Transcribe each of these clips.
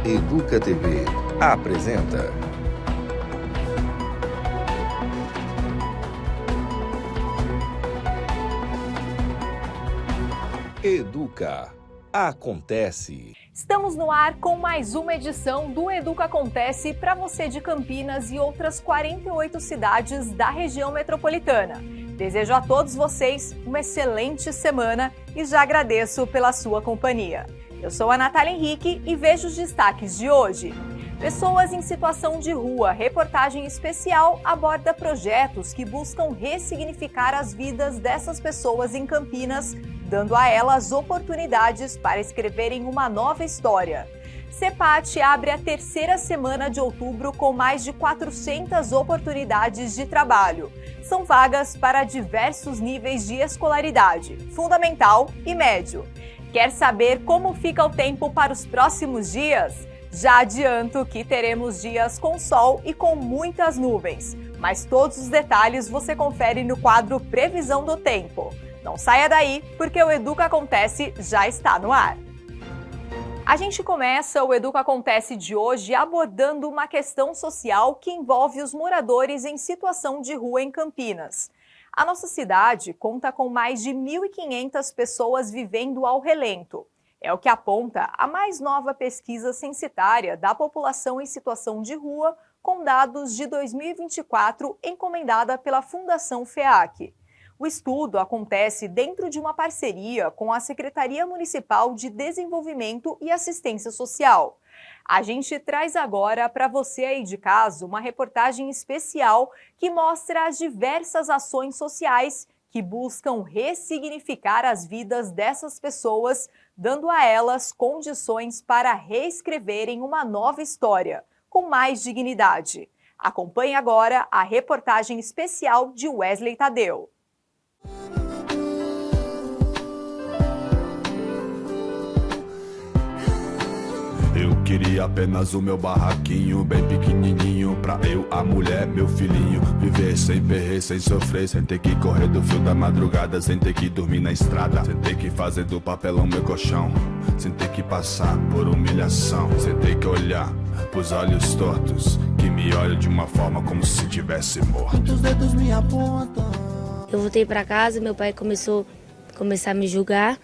Educa TV apresenta Educa Acontece. Estamos no ar com mais uma edição do Educa Acontece para você de Campinas e outras 48 cidades da região metropolitana. Desejo a todos vocês uma excelente semana e já agradeço pela sua companhia. Eu sou a Natália Henrique e vejo os destaques de hoje. Pessoas em situação de rua, reportagem especial aborda projetos que buscam ressignificar as vidas dessas pessoas em Campinas, dando a elas oportunidades para escreverem uma nova história. CEPAT abre a terceira semana de outubro com mais de 400 oportunidades de trabalho. São vagas para diversos níveis de escolaridade, fundamental e médio. Quer saber como fica o tempo para os próximos dias? Já adianto que teremos dias com sol e com muitas nuvens, mas todos os detalhes você confere no quadro Previsão do Tempo. Não saia daí, porque o Educa Acontece já está no ar. A gente começa o Educa Acontece de hoje abordando uma questão social que envolve os moradores em situação de rua em Campinas. A nossa cidade conta com mais de 1.500 pessoas vivendo ao relento. É o que aponta a mais nova pesquisa censitária da população em situação de rua, com dados de 2024, encomendada pela Fundação FEAC. O estudo acontece dentro de uma parceria com a Secretaria Municipal de Desenvolvimento e Assistência Social. A gente traz agora para você aí de casa uma reportagem especial que mostra as diversas ações sociais que buscam ressignificar as vidas dessas pessoas, dando a elas condições para reescreverem uma nova história, com mais dignidade. Acompanhe agora a reportagem especial de Wesley Tadeu. Eu queria apenas o meu barraquinho, bem pequenininho, pra eu, a mulher, meu filhinho, viver sem perrer, sem sofrer, sem ter que correr do fio da madrugada, sem ter que dormir na estrada, sem ter que fazer do papelão meu colchão, sem ter que passar por humilhação, sem ter que olhar pros olhos tortos, que me olham de uma forma como se tivesse morto. Os dedos me apontam. Eu voltei pra casa, meu pai começou a me julgar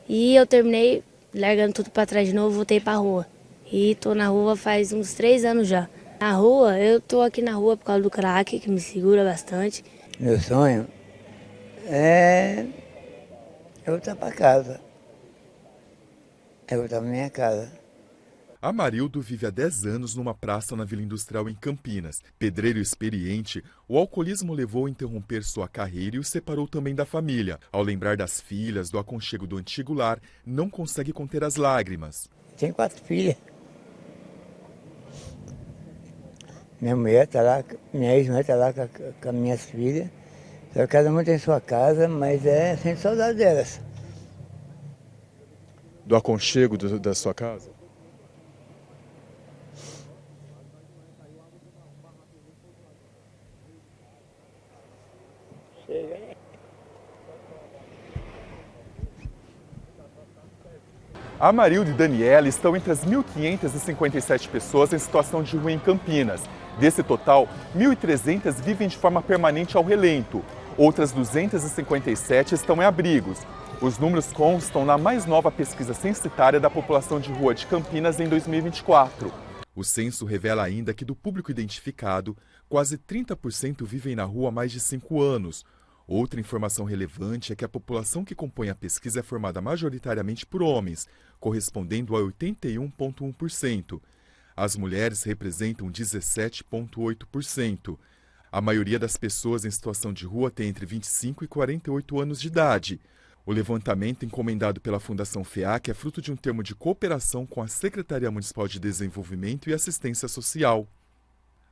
e eu terminei largando tudo pra trás de novo, voltei pra rua. E tô na rua faz uns 3 anos já. Na rua, eu tô aqui na rua por causa do crack, que me segura bastante. Meu sonho é voltar pra casa. É voltar pra minha casa. Amarildo vive há 10 anos numa praça na Vila Industrial em Campinas. Pedreiro experiente, o alcoolismo levou a interromper sua carreira e o separou também da família. Ao lembrar das filhas, do aconchego do antigo lar, não consegue conter as lágrimas. Tenho 4 filhas. Minha mulher está lá, minha ex-mulher está lá com as minhas filhas. Só que cada uma tem sua casa, mas sente saudade delas. Do aconchego da sua casa? Amarildo e Daniela estão entre as 1.557 pessoas em situação de rua em Campinas. Desse total, 1.300 vivem de forma permanente ao relento. Outras 257 estão em abrigos. Os números constam na mais nova pesquisa censitária da população de rua de Campinas em 2024. O censo revela ainda que do público identificado, quase 30% vivem na rua há mais de 5 anos. Outra informação relevante é que a população que compõe a pesquisa é formada majoritariamente por homens, correspondendo a 81,1%. As mulheres representam 17,8%. A maioria das pessoas em situação de rua tem entre 25 e 48 anos de idade. O levantamento encomendado pela Fundação FEAC é fruto de um termo de cooperação com a Secretaria Municipal de Desenvolvimento e Assistência Social.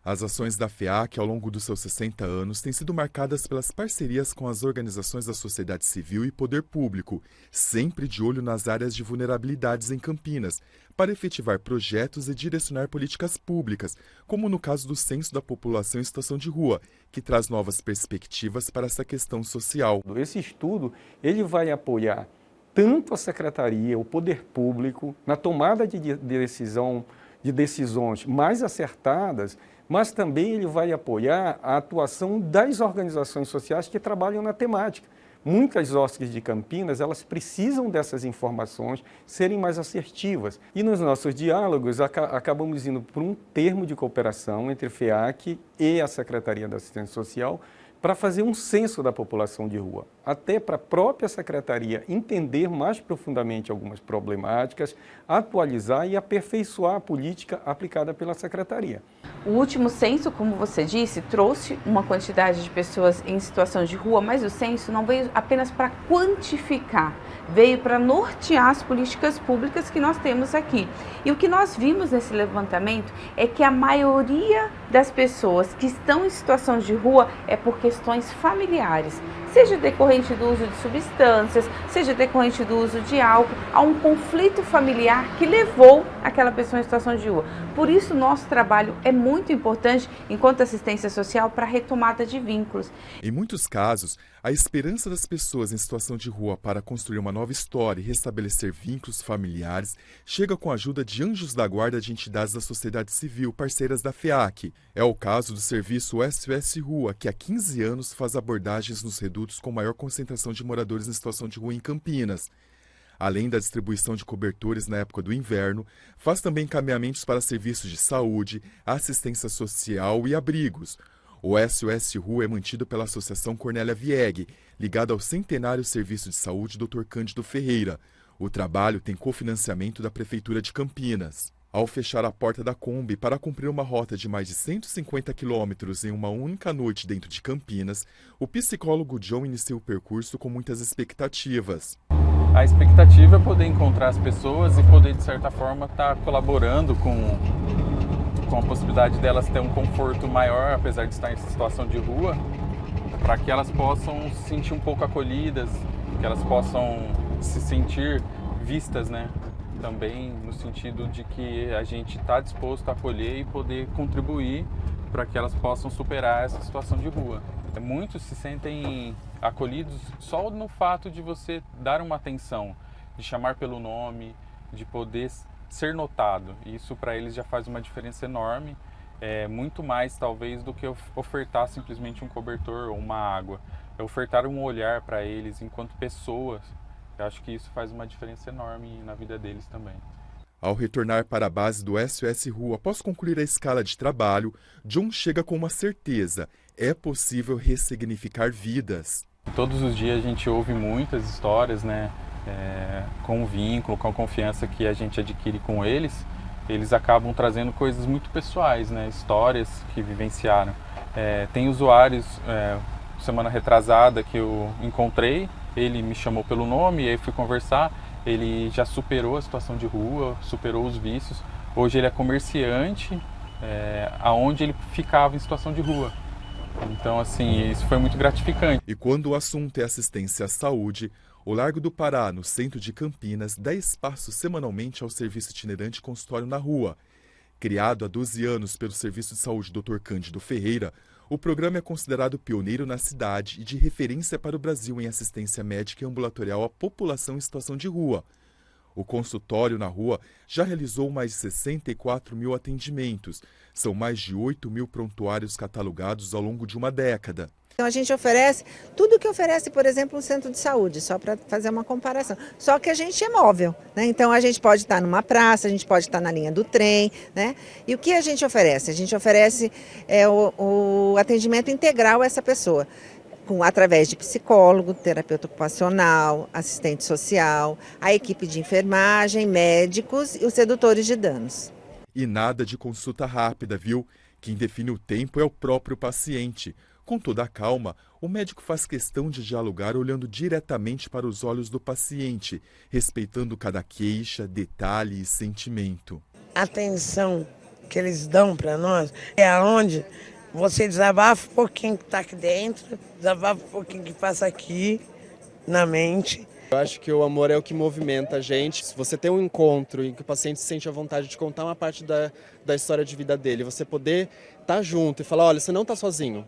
As ações da FEAC, ao longo dos seus 60 anos, têm sido marcadas pelas parcerias com as organizações da sociedade civil e poder público, sempre de olho nas áreas de vulnerabilidades em Campinas, para efetivar projetos e direcionar políticas públicas, como no caso do Censo da População em Situação de Rua, que traz novas perspectivas para essa questão social. Esse estudo ele vai apoiar tanto a Secretaria, o poder público, na tomada de decisão de decisões mais acertadas, mas também ele vai apoiar a atuação das organizações sociais que trabalham na temática. Muitas OSCs de Campinas, elas precisam dessas informações serem mais assertivas. E nos nossos diálogos, acabamos indo por um termo de cooperação entre a FEAC e a Secretaria da Assistência Social para fazer um censo da população de rua, até para a própria Secretaria entender mais profundamente algumas problemáticas, atualizar e aperfeiçoar a política aplicada pela Secretaria. O último censo, como você disse, trouxe uma quantidade de pessoas em situação de rua, mas o censo não veio apenas para quantificar, veio para nortear as políticas públicas que nós temos aqui. E o que nós vimos nesse levantamento é que a maioria das pessoas que estão em situação de rua é por questões familiares, seja decorrente do uso de substâncias, seja decorrente do uso de álcool, há um conflito familiar que levou aquela pessoa em situação de rua. Por isso, nosso trabalho é muito importante, enquanto assistência social, para a retomada de vínculos. Em muitos casos, a esperança das pessoas em situação de rua para construir uma nova história e restabelecer vínculos familiares chega com a ajuda de anjos da guarda de entidades da sociedade civil, parceiras da FEAC. É o caso do serviço SOS Rua, que há 15 anos faz abordagens nos redutos com maior concentração de moradores em situação de rua em Campinas. Além da distribuição de cobertores na época do inverno, faz também encaminhamentos para serviços de saúde, assistência social e abrigos. O SOS Rua é mantido pela Associação Cornélia Vieg, ligada ao centenário Serviço de Saúde Dr. Cândido Ferreira. O trabalho tem cofinanciamento da Prefeitura de Campinas. Ao fechar a porta da Kombi para cumprir uma rota de mais de 150 quilômetros em uma única noite dentro de Campinas, o psicólogo John iniciou o percurso com muitas expectativas. A expectativa é poder encontrar as pessoas e poder, de certa forma, estar colaborando com a possibilidade delas ter um conforto maior, apesar de estar em situação de rua, para que elas possam se sentir um pouco acolhidas, que elas possam se sentir vistas, né? Também no sentido de que a gente está disposto a acolher e poder contribuir para que elas possam superar essa situação de rua. Muitos se sentem acolhidos só no fato de você dar uma atenção, de chamar pelo nome, de poder ser notado. Isso para eles já faz uma diferença enorme, muito mais talvez do que ofertar simplesmente um cobertor ou uma água. É ofertar um olhar para eles enquanto pessoas. Eu acho que isso faz uma diferença enorme na vida deles também. Ao retornar para a base do SOS Rua após concluir a escala de trabalho, John chega com uma certeza: é possível ressignificar vidas. Todos os dias a gente ouve muitas histórias, né? Com o vínculo, com a confiança que a gente adquire com eles, eles acabam trazendo coisas muito pessoais, né? Histórias que vivenciaram. Tem usuários, semana retrasada, que eu encontrei, ele me chamou pelo nome e aí fui conversar. Ele já superou a situação de rua, superou os vícios. Hoje ele é comerciante, aonde ele ficava em situação de rua. Então, assim, isso foi muito gratificante. E quando o assunto é assistência à saúde, o Largo do Pará, no centro de Campinas, dá espaço semanalmente ao serviço itinerante consultório na rua. Criado há 12 anos pelo Serviço de Saúde Dr. Cândido Ferreira, o programa é considerado pioneiro na cidade e de referência para o Brasil em assistência médica e ambulatorial à população em situação de rua. O consultório na rua já realizou mais de 64 mil atendimentos. São mais de 8 mil prontuários catalogados ao longo de uma década. Então a gente oferece tudo o que oferece, por exemplo, um centro de saúde, só para fazer uma comparação. Só que a gente é móvel, né? Então a gente pode estar numa praça, a gente pode estar na linha do trem, né? E o que a gente oferece? A gente oferece o atendimento integral a essa pessoa, através de psicólogo, terapeuta ocupacional, assistente social, a equipe de enfermagem, médicos e os redutores de danos. E nada de consulta rápida, viu? Quem define o tempo é o próprio paciente. Com toda a calma, o médico faz questão de dialogar olhando diretamente para os olhos do paciente, respeitando cada queixa, detalhe e sentimento. A atenção que eles dão para nós é aonde você desabafa um pouquinho que está aqui dentro, desabafa um pouquinho que passa aqui na mente. Eu acho que o amor é o que movimenta a gente. Se você tem um encontro em que o paciente se sente à vontade de contar uma parte da história de vida dele, você poder estar junto e falar, olha, você não está sozinho.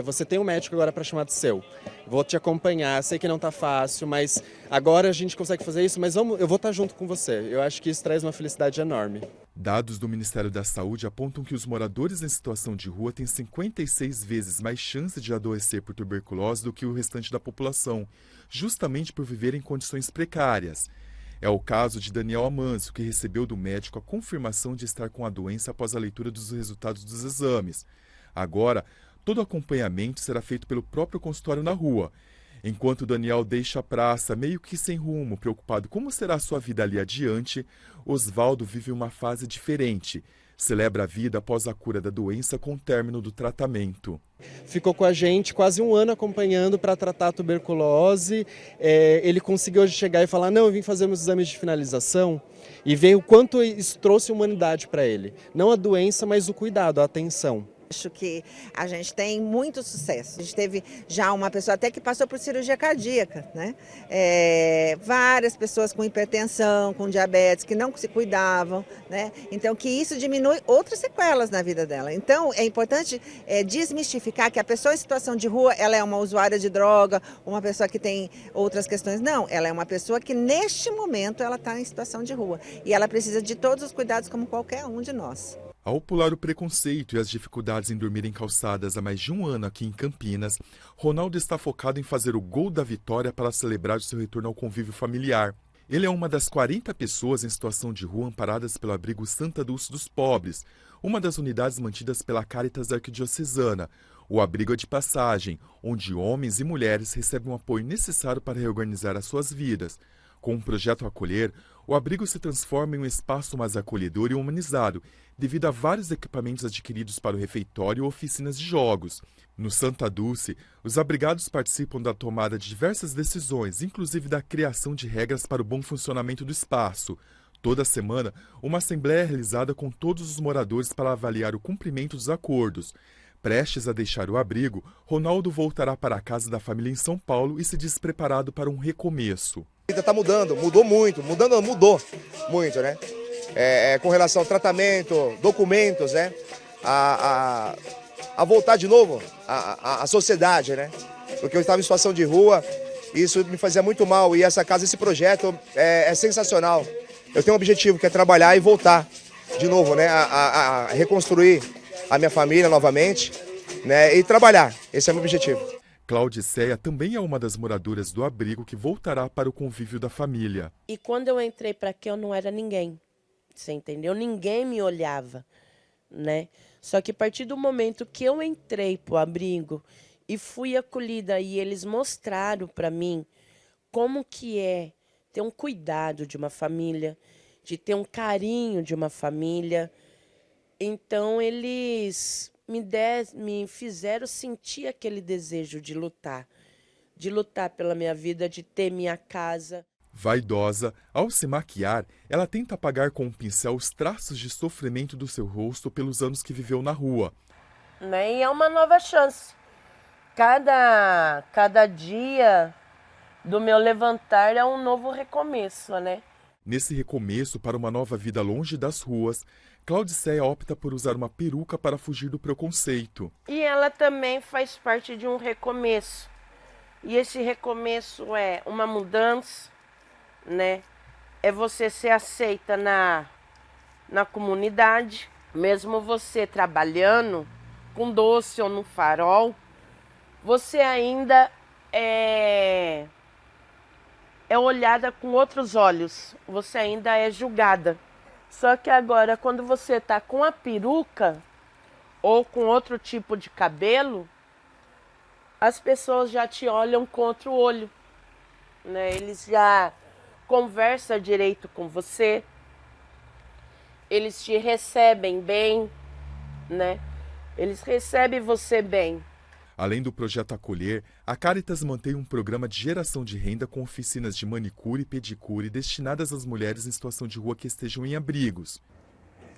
Você tem um médico agora para chamar de seu. Vou te acompanhar, sei que não está fácil, mas agora a gente consegue fazer isso, mas eu vou estar junto com você. Eu acho que isso traz uma felicidade enorme. Dados do Ministério da Saúde apontam que os moradores em situação de rua têm 56 vezes mais chance de adoecer por tuberculose do que o restante da população, justamente por viver em condições precárias. É o caso de Daniel Amâncio, que recebeu do médico a confirmação de estar com a doença após a leitura dos resultados dos exames. Agora, todo o acompanhamento será feito pelo próprio consultório na rua. Enquanto Daniel deixa a praça meio que sem rumo, preocupado como será a sua vida ali adiante, Osvaldo vive uma fase diferente. Celebra a vida após a cura da doença com o término do tratamento. Ficou com a gente quase um ano acompanhando para tratar a tuberculose. Ele conseguiu hoje chegar e falar, não, eu vim fazer meus exames de finalização, e ver o quanto isso trouxe humanidade para ele. Não a doença, mas o cuidado, a atenção. Acho que a gente tem muito sucesso. A gente teve já uma pessoa até que passou por cirurgia cardíaca, né? Várias pessoas com hipertensão, com diabetes, que não se cuidavam, né? Então, que isso diminui outras sequelas na vida dela. Então, é importante desmistificar que a pessoa em situação de rua, ela é uma usuária de droga, uma pessoa que tem outras questões. Não, ela é uma pessoa que neste momento ela está em situação de rua. E ela precisa de todos os cuidados como qualquer um de nós. Ao pular o preconceito e as dificuldades em dormir em calçadas há mais de um ano aqui em Campinas, Ronaldo está focado em fazer o gol da vitória para celebrar o seu retorno ao convívio familiar. Ele é uma das 40 pessoas em situação de rua amparadas pelo abrigo Santa Dulce dos Pobres, uma das unidades mantidas pela Caritas Arquidiocesana. O abrigo é de passagem, onde homens e mulheres recebem o apoio necessário para reorganizar as suas vidas. Com o projeto Acolher, o abrigo se transforma em um espaço mais acolhedor e humanizado, devido a vários equipamentos adquiridos para o refeitório e oficinas de jogos. No Santa Dulce, os abrigados participam da tomada de diversas decisões, inclusive da criação de regras para o bom funcionamento do espaço. Toda semana, uma assembleia é realizada com todos os moradores para avaliar o cumprimento dos acordos. Prestes a deixar o abrigo, Ronaldo voltará para a casa da família em São Paulo e se diz preparado para um recomeço. A vida está mudando, mudou muito, mudou muito, né? Com relação ao tratamento, documentos, né? A voltar de novo à sociedade, né? Porque eu estava em situação de rua, e isso me fazia muito mal, e essa casa, esse projeto é sensacional. Eu tenho um objetivo, que é trabalhar e voltar de novo, né? A reconstruir a minha família novamente, né? E trabalhar, esse é o meu objetivo. Claudiceia também é uma das moradoras do abrigo que voltará para o convívio da família. E quando eu entrei para aqui, eu não era ninguém, você entendeu? Ninguém me olhava, né? Só que a partir do momento que eu entrei para o abrigo e fui acolhida, e eles mostraram para mim como que é ter um cuidado de uma família, de ter um carinho de uma família, então eles me fizeram sentir aquele desejo de lutar pela minha vida, de ter minha casa. Vaidosa, ao se maquiar, ela tenta apagar com um pincel os traços de sofrimento do seu rosto pelos anos que viveu na rua. Né? E é uma nova chance. Cada dia do meu levantar é um novo recomeço, né? Nesse recomeço para uma nova vida longe das ruas, Claudiceia opta por usar uma peruca para fugir do preconceito. E ela também faz parte de um recomeço. E esse recomeço é uma mudança, né? É você ser aceita na comunidade, mesmo você trabalhando com doce ou no farol, você ainda é olhada com outros olhos, você ainda é julgada. Só que agora, quando você está com a peruca ou com outro tipo de cabelo, as pessoas já te olham com outro olho, né? Eles já conversam direito com você, eles te recebem bem, né? Eles recebem você bem. Além do projeto Acolher, a Caritas mantém um programa de geração de renda com oficinas de manicure e pedicure destinadas às mulheres em situação de rua que estejam em abrigos.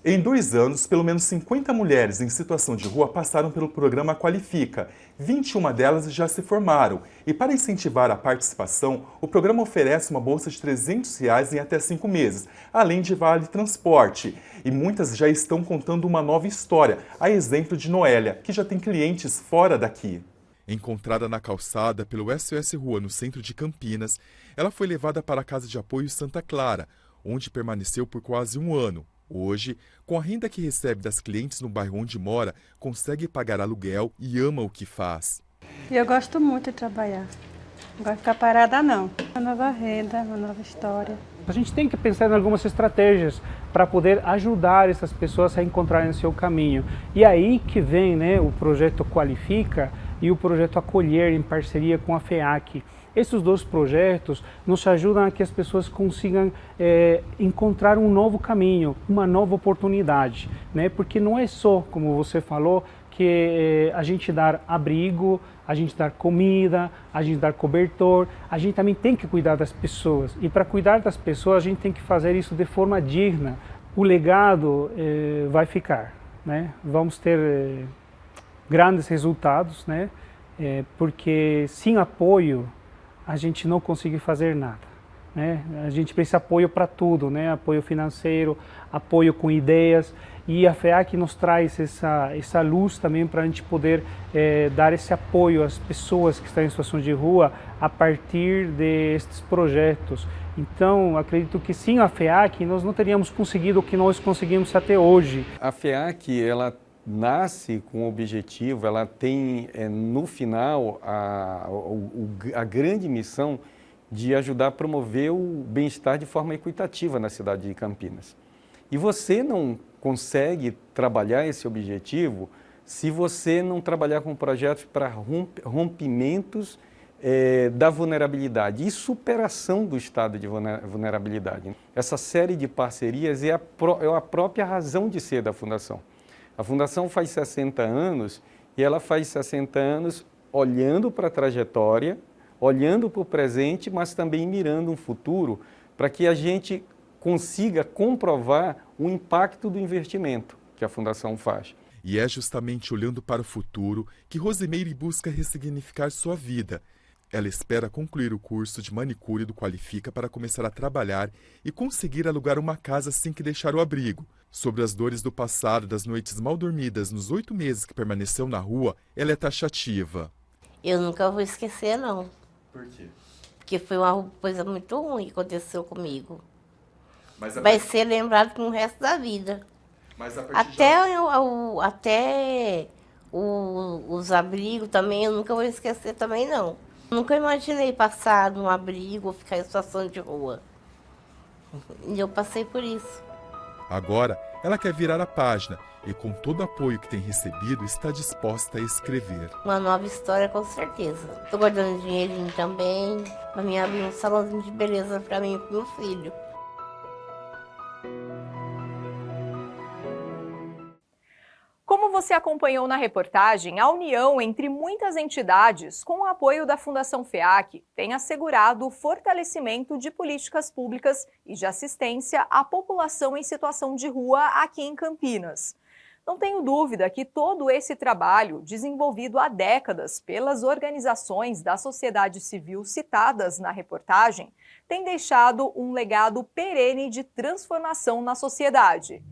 Em 2 anos, pelo menos 50 mulheres em situação de rua passaram pelo programa Qualifica. 21 delas já se formaram. E para incentivar a participação, o programa oferece uma bolsa de R$300 em até 5 meses, além de vale transporte. E muitas já estão contando uma nova história, a exemplo de Noélia, que já tem clientes fora daqui. Encontrada na calçada pelo SOS Rua no centro de Campinas, ela foi levada para a Casa de Apoio Santa Clara, onde permaneceu por quase 1 ano. Hoje, com a renda que recebe das clientes no bairro onde mora, consegue pagar aluguel e ama o que faz. Eu gosto muito de trabalhar. Não gosto de ficar parada, não. Uma nova renda, uma nova história. A gente tem que pensar em algumas estratégias para poder ajudar essas pessoas a encontrarem o seu caminho. E aí que vem, né, o projeto Qualifica e o projeto Acolher em parceria com a FEAC. Esses dois projetos nos ajudam a que as pessoas consigam encontrar um novo caminho, uma nova oportunidade, né? Porque não é só, como você falou, que a gente dar abrigo, a gente dar comida, a gente dar cobertor, a gente também tem que cuidar das pessoas. E para cuidar das pessoas, a gente tem que fazer isso de forma digna. O legado vai ficar, né? Vamos ter grandes resultados, né? Porque sem apoio, a gente não consegue fazer nada, né? A gente precisa de apoio para tudo, né? Apoio financeiro, apoio com ideias, e a FEAC nos traz essa luz também para a gente poder dar esse apoio às pessoas que estão em situação de rua a partir destes projetos. Então, acredito que sem a FEAC nós não teríamos conseguido o que nós conseguimos até hoje. A FEAC, ela nasce com o objetivo, ela tem no final a grande missão de ajudar a promover o bem-estar de forma equitativa na cidade de Campinas. E você não consegue trabalhar esse objetivo se você não trabalhar com projetos para rompimentos da vulnerabilidade e superação do estado de vulnerabilidade. Essa série de parcerias é a própria razão de ser da Fundação. A Fundação faz 60 anos e ela faz 60 anos olhando para a trajetória, olhando para o presente, mas também mirando um futuro para que a gente consiga comprovar o impacto do investimento que a Fundação faz. E é justamente olhando para o futuro que Rosimeire busca ressignificar sua vida. Ela espera concluir o curso de manicure do Qualifica para começar a trabalhar e conseguir alugar uma casa sem que deixar o abrigo. Sobre as dores do passado, das noites mal dormidas nos 8 meses que permaneceu na rua, ela é taxativa. Eu nunca vou esquecer, não. Por quê? Porque foi uma coisa muito ruim que aconteceu comigo. Mas vai ser lembrado com o resto da vida. Mas a até os abrigos também, eu nunca vou esquecer também, não. Nunca imaginei passar num abrigo ou ficar em situação de rua. E eu passei por isso. Agora, ela quer virar a página e, com todo o apoio que tem recebido, está disposta a escrever. Uma nova história, com certeza. Estou guardando dinheirinho também, para mim abrir um salãozinho de beleza para mim e para meu filho. Como você acompanhou na reportagem, a união entre muitas entidades, com o apoio da Fundação FEAC, tem assegurado o fortalecimento de políticas públicas e de assistência à população em situação de rua aqui em Campinas. Não tenho dúvida que todo esse trabalho, desenvolvido há décadas pelas organizações da sociedade civil citadas na reportagem, tem deixado um legado perene de transformação na sociedade.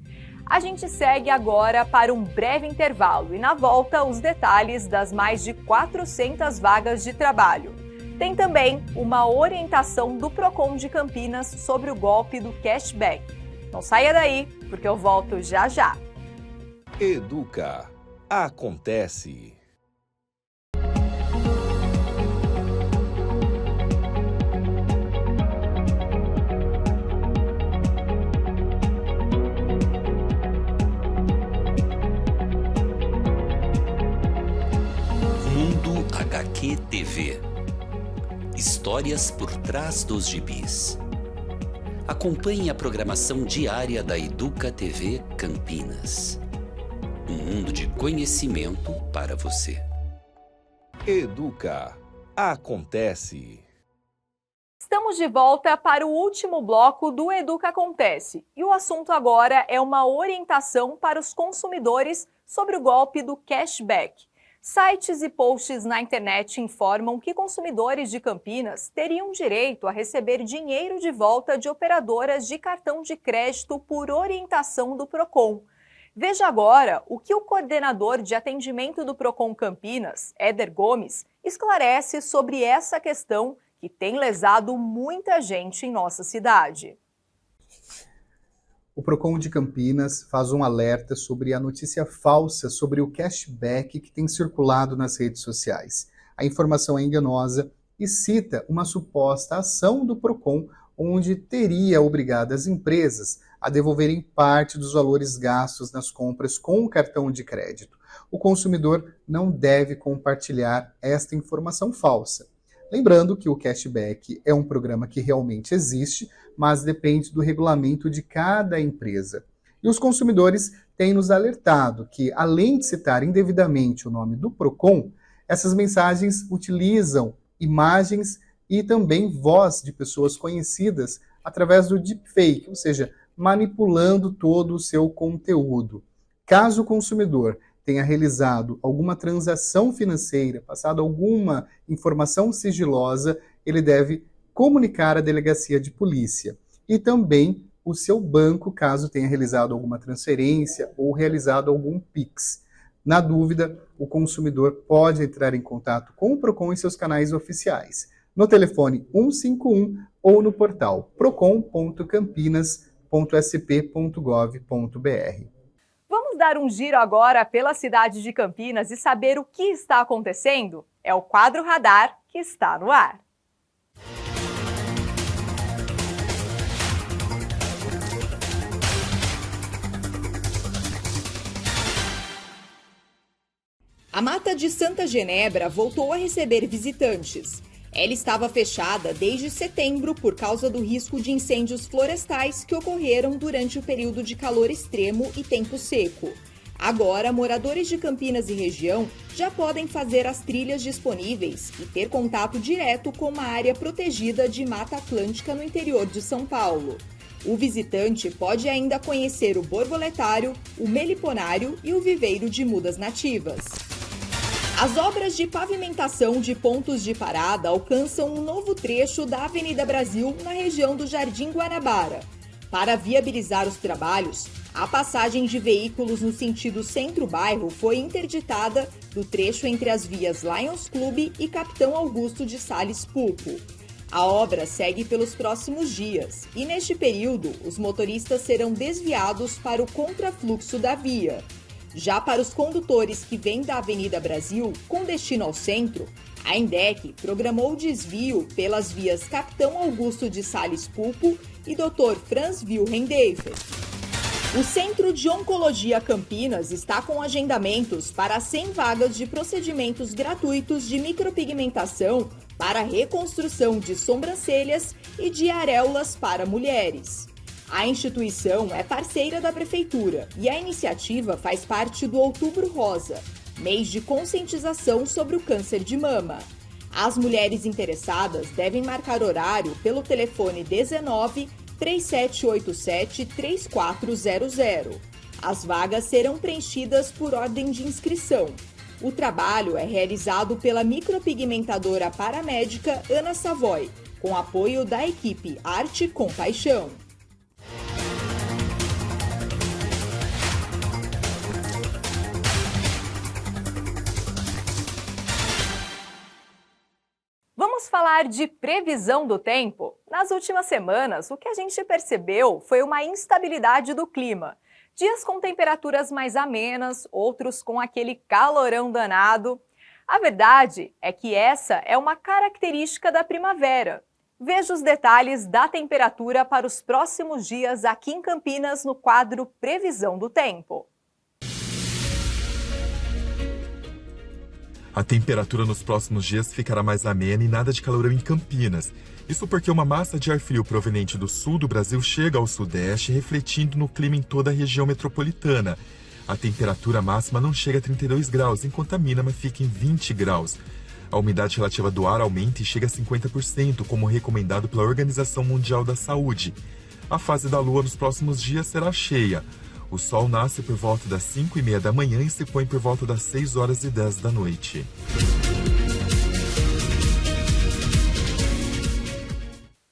A gente segue agora para um breve intervalo e, na volta, os detalhes das mais de 400 vagas de trabalho. Tem também uma orientação do Procon de Campinas sobre o golpe do cashback. Não saia daí, porque eu volto já já. Educa. Acontece. HQ TV. Histórias por trás dos gibis. Acompanhe a programação diária da Educa TV Campinas. Um mundo de conhecimento para você. Educa. Acontece. Estamos de volta para o último bloco do Educa Acontece. E o assunto agora é uma orientação para os consumidores sobre o golpe do cashback. Sites e posts na internet informam que consumidores de Campinas teriam direito a receber dinheiro de volta de operadoras de cartão de crédito por orientação do Procon. Veja agora o que o coordenador de atendimento do Procon Campinas, Éder Gomes, esclarece sobre essa questão que tem lesado muita gente em nossa cidade. O Procon de Campinas faz um alerta sobre a notícia falsa sobre o cashback que tem circulado nas redes sociais. A informação é enganosa e cita uma suposta ação do Procon, onde teria obrigado as empresas a devolverem parte dos valores gastos nas compras com o cartão de crédito. O consumidor não deve compartilhar esta informação falsa. Lembrando que o cashback é um programa que realmente existe, mas depende do regulamento de cada empresa. E os consumidores têm nos alertado que, além de citar indevidamente o nome do Procon, essas mensagens utilizam imagens e também voz de pessoas conhecidas através do deepfake, ou seja, manipulando todo o seu conteúdo. Caso o consumidor tenha realizado alguma transação financeira, passado alguma informação sigilosa, ele deve comunicar à delegacia de polícia. E também o seu banco, caso tenha realizado alguma transferência ou realizado algum Pix. Na dúvida, o consumidor pode entrar em contato com o Procon em seus canais oficiais, no telefone 151 ou no portal procon.campinas.sp.gov.br. Vamos dar um giro agora pela cidade de Campinas e saber o que está acontecendo? É o quadro Radar que está no ar. A Mata de Santa Genebra voltou a receber visitantes. Ela estava fechada desde setembro por causa do risco de incêndios florestais que ocorreram durante o período de calor extremo e tempo seco. Agora, moradores de Campinas e região já podem fazer as trilhas disponíveis e ter contato direto com uma área protegida de Mata Atlântica no interior de São Paulo. O visitante pode ainda conhecer o borboletário, o meliponário e o viveiro de mudas nativas. As obras de pavimentação de pontos de parada alcançam um novo trecho da Avenida Brasil na região do Jardim Guanabara. Para viabilizar os trabalhos, a passagem de veículos no sentido centro-bairro foi interditada do trecho entre as vias Lions Club e Capitão Augusto de Sales Pulpo. A obra segue pelos próximos dias e, neste período, os motoristas serão desviados para o contrafluxo da via. Já para os condutores que vêm da Avenida Brasil com destino ao centro, a INDEC programou o desvio pelas vias Capitão Augusto de Sales Pulpo e Dr. Franz Wilhelm Deifert. O Centro de Oncologia Campinas está com agendamentos para 100 vagas de procedimentos gratuitos de micropigmentação para reconstrução de sobrancelhas e de areolas para mulheres. A instituição é parceira da Prefeitura e a iniciativa faz parte do Outubro Rosa, mês de conscientização sobre o câncer de mama. As mulheres interessadas devem marcar horário pelo telefone 19 3787 3400. As vagas serão preenchidas por ordem de inscrição. O trabalho é realizado pela micropigmentadora paramédica Ana Savoy, com apoio da equipe Arte com Paixão. Vamos falar de previsão do tempo? Nas últimas semanas, o que a gente percebeu foi uma instabilidade do clima. Dias com temperaturas mais amenas, outros com aquele calorão danado. A verdade é que essa é uma característica da primavera. Veja os detalhes da temperatura para os próximos dias aqui em Campinas no quadro Previsão do Tempo. A temperatura nos próximos dias ficará mais amena e nada de calorão em Campinas. Isso porque uma massa de ar frio proveniente do sul do Brasil chega ao sudeste, refletindo no clima em toda a região metropolitana. A temperatura máxima não chega a 32 graus, enquanto a mínima fica em 20 graus. A umidade relativa do ar aumenta e chega a 50%, como recomendado pela Organização Mundial da Saúde. A fase da lua nos próximos dias será cheia. O sol nasce por volta das 5h30 da manhã e se põe por volta das 6h10 da noite.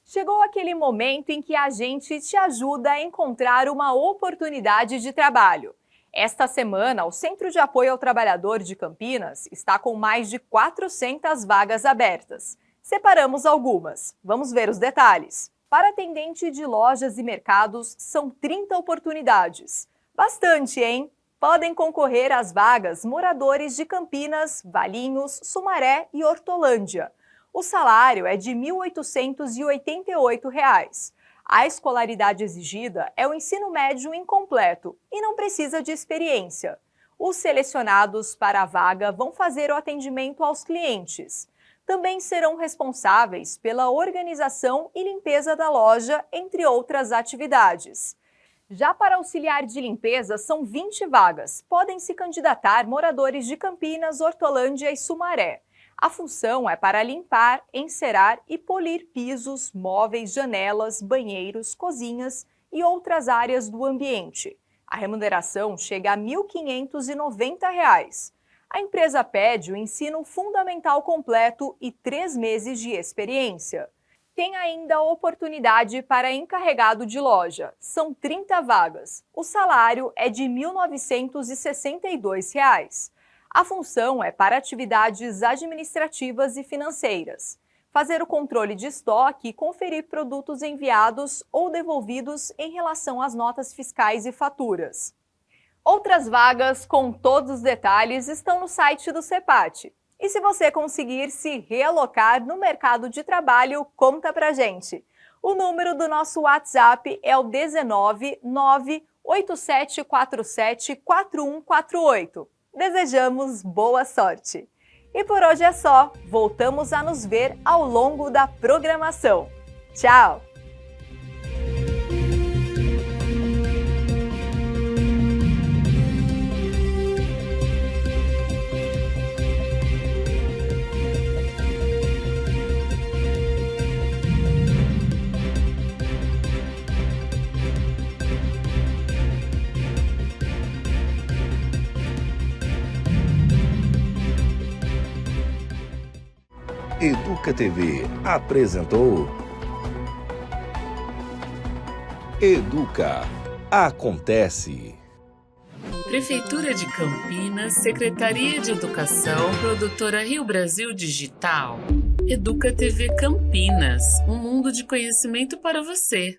Chegou aquele momento em que a gente te ajuda a encontrar uma oportunidade de trabalho. Esta semana, o Centro de Apoio ao Trabalhador de Campinas está com mais de 400 vagas abertas. Separamos algumas. Vamos ver os detalhes. Para atendente de lojas e mercados, são 30 oportunidades. Bastante, hein? Podem concorrer às vagas moradores de Campinas, Valinhos, Sumaré e Hortolândia. O salário é de R$ 1.888. A escolaridade exigida é o ensino médio incompleto e não precisa de experiência. Os selecionados para a vaga vão fazer o atendimento aos clientes. Também serão responsáveis pela organização e limpeza da loja, entre outras atividades. Já para auxiliar de limpeza, são 20 vagas. Podem se candidatar moradores de Campinas, Hortolândia e Sumaré. A função é para limpar, encerar e polir pisos, móveis, janelas, banheiros, cozinhas e outras áreas do ambiente. A remuneração chega a R$ 1.590. A empresa pede o ensino fundamental completo e 3 meses de experiência. Tem ainda a oportunidade para encarregado de loja. São 30 vagas. O salário é de R$ 1.962. A função é para atividades administrativas e financeiras. Fazer o controle de estoque e conferir produtos enviados ou devolvidos em relação às notas fiscais e faturas. Outras vagas com todos os detalhes estão no site do CEPAT. E se você conseguir se realocar no mercado de trabalho, conta pra gente. O número do nosso WhatsApp é o 19 98747 4148. Desejamos boa sorte! E por hoje é só. Voltamos a nos ver ao longo da programação. Tchau! Educa TV apresentou Educa Acontece. Prefeitura de Campinas, Secretaria de Educação, Produtora Rio Brasil Digital. Educa TV Campinas, um mundo de conhecimento para você.